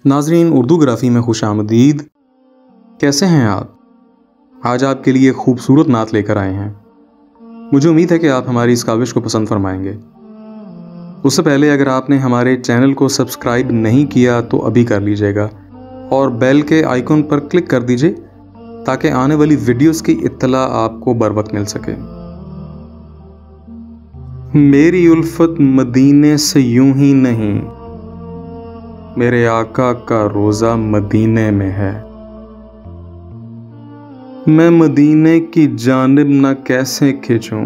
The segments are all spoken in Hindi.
नाज़रीन, उर्दूग्राफ़ी में खुशामदीद। कैसे हैं आप? आज आपके लिए खूबसूरत नात लेकर आए हैं। मुझे उम्मीद है कि आप हमारी इस काविश को पसंद फरमाएंगे। उससे पहले अगर आपने हमारे चैनल को सब्सक्राइब नहीं किया तो अभी कर लीजिएगा और बेल के आइकन पर क्लिक कर दीजिए ताकि आने वाली वीडियोस की इत्तला आपको बर वक्त मिल सके। मेरी उल्फत मदीने से यूं ही नहीं, मेरे आका का रोज़ा मदीने में है। मैं मदीने की जानिब न कैसे खिंचूं,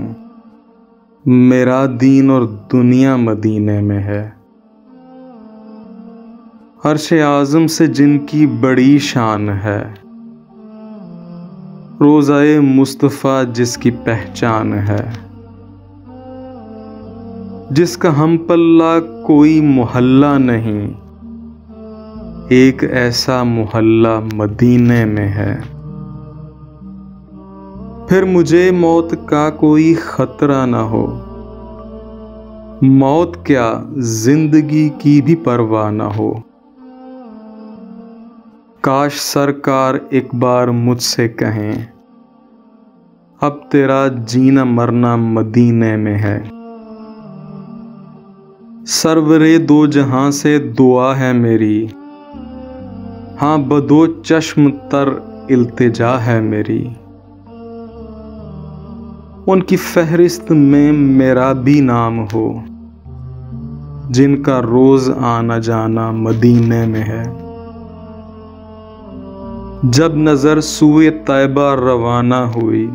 मेरा दीन और दुनिया मदीने में है। अर्श आज़म से जिनकी बड़ी शान है, रोज़ाए मुस्तफ़ा जिसकी पहचान है। जिसका हम पल्ला कोई मोहल्ला नहीं, एक ऐसा मोहल्ला मदीने में है। फिर मुझे मौत का कोई खतरा ना हो, मौत क्या जिंदगी की भी परवाह ना हो। काश सरकार एक बार मुझसे कहें, अब तेरा जीना मरना मदीने में है। सरवरे दो जहां से दुआ है मेरी, हाँ बदो चश्म तर इल्तिजा है मेरी। उनकी फहरिस्त में मेरा भी नाम हो, जिनका रोज आना जाना मदीने में है। जब नजर सुए तैबा रवाना हुई,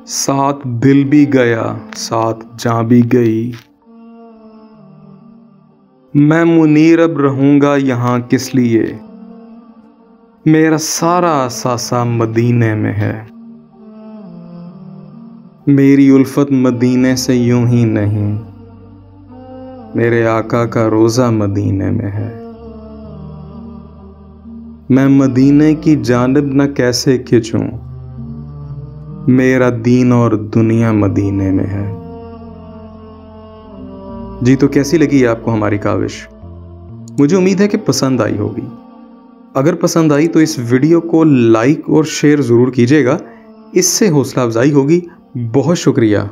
साथ दिल भी गया साथ जान भी गई। मैं मुनीर अब रहूंगा यहाँ किस लिए, मेरा सारा असासा मदीने में है। मेरी उल्फत मदीने से यूं ही नहीं, मेरे आका का रोज़ा मदीने में है। मैं मदीने की जानिब न कैसे खिंचूं, मेरा दीन और दुनिया मदीने में है। जी, तो कैसी लगी आपको हमारी काविश? मुझे उम्मीद है कि पसंद आई होगी। अगर पसंद आई तो इस वीडियो को लाइक और शेयर ज़रूर कीजिएगा, इससे हौसला अफजाई होगी। बहुत शुक्रिया।